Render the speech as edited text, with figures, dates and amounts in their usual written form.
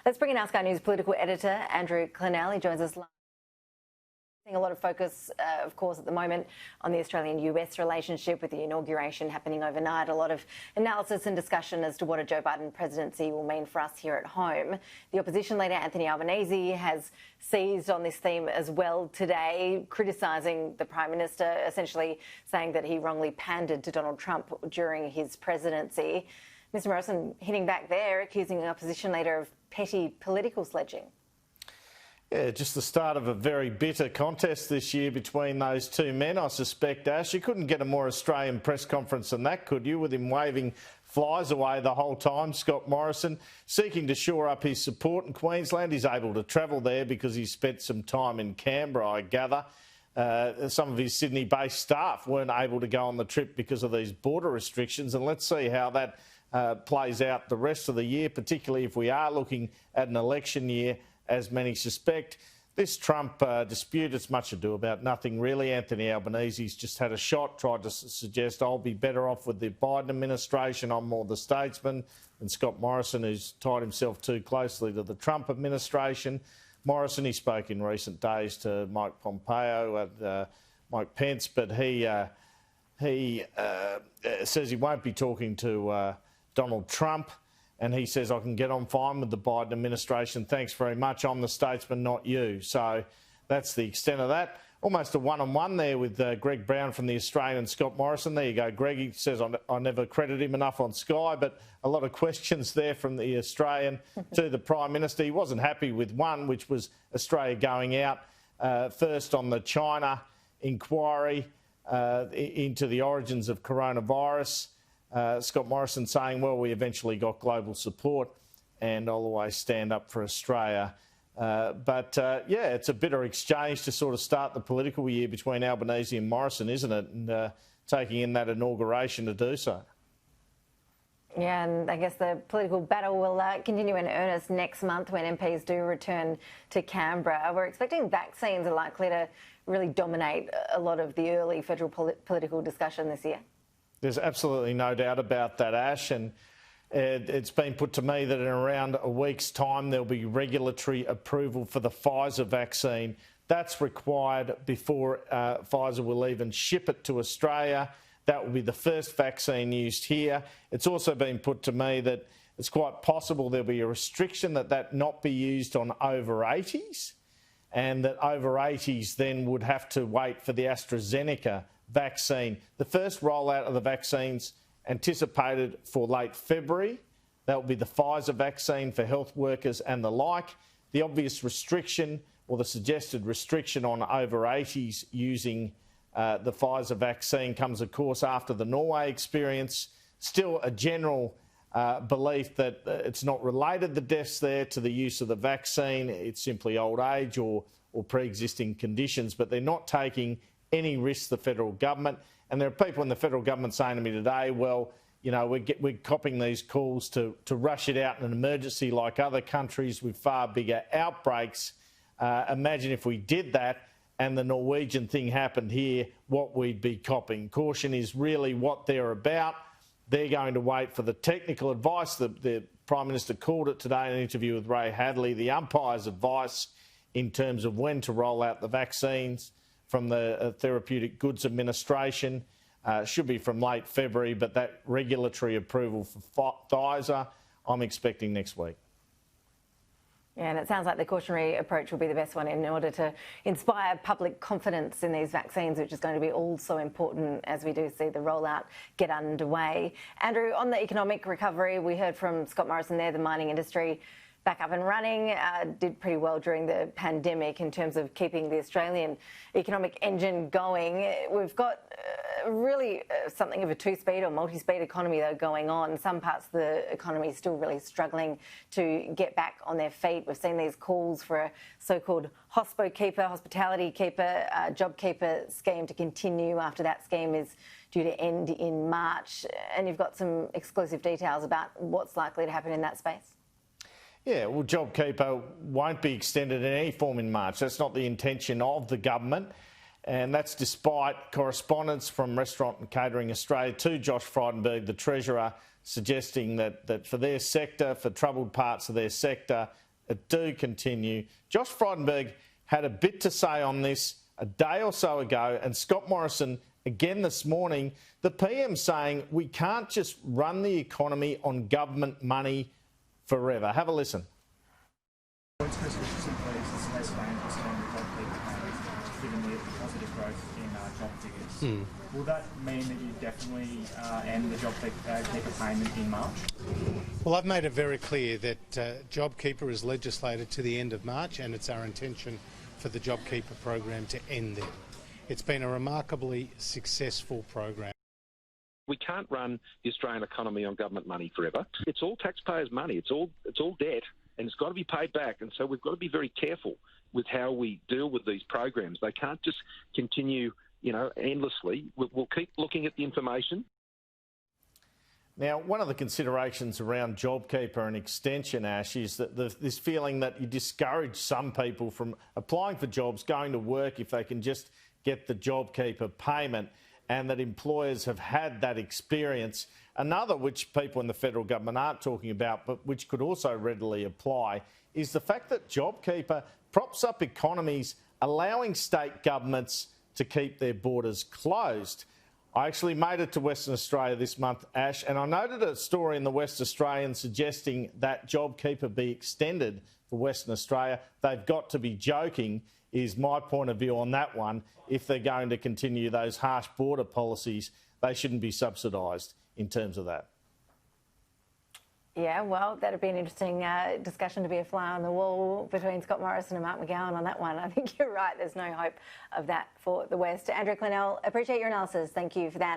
Let's bring in our Sky News political editor, Andrew Clennell. He joins us live. A lot of focus, of course, at the moment on the Australian-US relationship with the inauguration happening overnight. A lot of analysis and discussion as to what a Joe Biden presidency will mean for us here at home. The opposition leader, Anthony Albanese, has seized on this theme as well today, criticising the Prime Minister, essentially saying that he wrongly pandered to Donald Trump during his presidency. Mr Morrison hitting back there, accusing the opposition leader of petty political sledging. Yeah, just the start of a very bitter contest this year between those two men, I suspect, Ash. You couldn't get a more Australian press conference than that, could you, with him waving flies away the whole time? Scott Morrison seeking to shore up his support in Queensland. He's able to travel there because he spent some time in Canberra, I gather. Some of his Sydney-based staff weren't able to go on the trip because of these border restrictions, and let's see how that plays out the rest of the year, particularly if we are looking at an election year, as many suspect. This Trump dispute, it's much ado about nothing really. Anthony Albanese's just had a shot, tried to suggest I'll be better off with the Biden administration, I'm more the statesman, than Scott Morrison, who's tied himself too closely to the Trump administration. Morrison, he spoke in recent days to Mike Pompeo, Mike Pence, but he says he won't be talking to Donald Trump. And he says, I can get on fine with the Biden administration. Thanks very much. I'm the statesman, not you. So that's the extent of that. Almost a one-on-one there with Greg Brown from the Australian and Scott Morrison. There you go. Greg, he says, I never credit him enough on Sky, but a lot of questions there from the Australian to the Prime Minister. He wasn't happy with one, which was Australia going out first on the China inquiry into the origins of coronavirus. Scott Morrison saying, well, we eventually got global support and I'll always stand up for Australia. Yeah, it's a bitter exchange to sort of start the political year between Albanese and Morrison, isn't it? And taking in that inauguration to do so. Yeah, and I guess the political battle will continue in earnest next month when MPs do return to Canberra. We're expecting vaccines are likely to really dominate a lot of the early federal political discussion this year. There's absolutely no doubt about that, Ash, and it's been put to me that in around a week's time there'll be regulatory approval for the Pfizer vaccine. That's required before Pfizer will even ship it to Australia. That will be the first vaccine used here. It's also been put to me that it's quite possible there'll be a restriction that not be used on over 80s, and that over 80s then would have to wait for the AstraZeneca vaccine. The first rollout of the vaccines anticipated for late February. That will be the Pfizer vaccine for health workers and the like. The obvious restriction, or the suggested restriction, on over 80s using the Pfizer vaccine comes, of course, after the Norway experience. Still a general belief that it's not related, the deaths there, to the use of the vaccine. It's simply old age or pre-existing conditions, but they're not taking any risks, the federal government. And there are people in the federal government saying to me today, well, you know, we're copping these calls to rush it out in an emergency like other countries with far bigger outbreaks. Imagine if we did that and the Norwegian thing happened here, what we'd be copping. Caution is really what they're about. They're going to wait for the technical advice. The Prime Minister called it today in an interview with Ray Hadley, the umpire's advice in terms of when to roll out the vaccines from the Therapeutic Goods Administration. Should be from late February, but that regulatory approval for Pfizer, I'm expecting next week. Yeah, and it sounds like the cautionary approach will be the best one in order to inspire public confidence in these vaccines, which is going to be also important as we do see the rollout get underway. Andrew, on the economic recovery, we heard from Scott Morrison there, the mining industry back up and running, did pretty well during the pandemic in terms of keeping the Australian economic engine going. We've got really something of a two-speed or multi-speed economy, though, going on. Some parts of the economy is still really struggling to get back on their feet. We've seen these calls for a so-called HospoKeeper, Hospitality Keeper, JobKeeper scheme to continue after that scheme is due to end in March. And you've got some exclusive details about what's likely to happen in that space. Yeah, well, JobKeeper won't be extended in any form in March. That's not the intention of the government. And that's despite correspondence from Restaurant and Catering Australia to Josh Frydenberg, the Treasurer, suggesting that for their sector, for troubled parts of their sector, do continue. Josh Frydenberg had a bit to say on this a day or so ago, and Scott Morrison again this morning. The PM saying we can't just run the economy on government money forever. Have a listen. Given the positive growth in job figures, will that mean that you definitely end the JobKeeper payment in March? Well, I've made it very clear that JobKeeper is legislated to the end of March, and it's our intention for the JobKeeper program to end there. It's been a remarkably successful program. We can't run the Australian economy on government money forever. It's all taxpayers' money. It's all debt, and it's got to be paid back. And so we've got to be very careful with how we deal with these programs. They can't just continue, endlessly. We'll keep looking at the information. Now, one of the considerations around JobKeeper and extension, Ash, is that this feeling that you discourage some people from applying for jobs, going to work if they can just get the JobKeeper payment, and that employers have had that experience. Another, which people in the federal government aren't talking about, but which could also readily apply, is the fact that JobKeeper props up economies, allowing state governments to keep their borders closed. I actually made it to Western Australia this month, Ash, and I noted a story in the West Australian suggesting that JobKeeper be extended for Western Australia. They've got to be joking, is my point of view on that one. If they're going to continue those harsh border policies, they shouldn't be subsidised in terms of that. Yeah, well, that'd be an interesting discussion to be a fly on the wall between Scott Morrison and Mark McGowan on that one. I think you're right. There's no hope of that for the West. Andrew Clennell, appreciate your analysis. Thank you for that.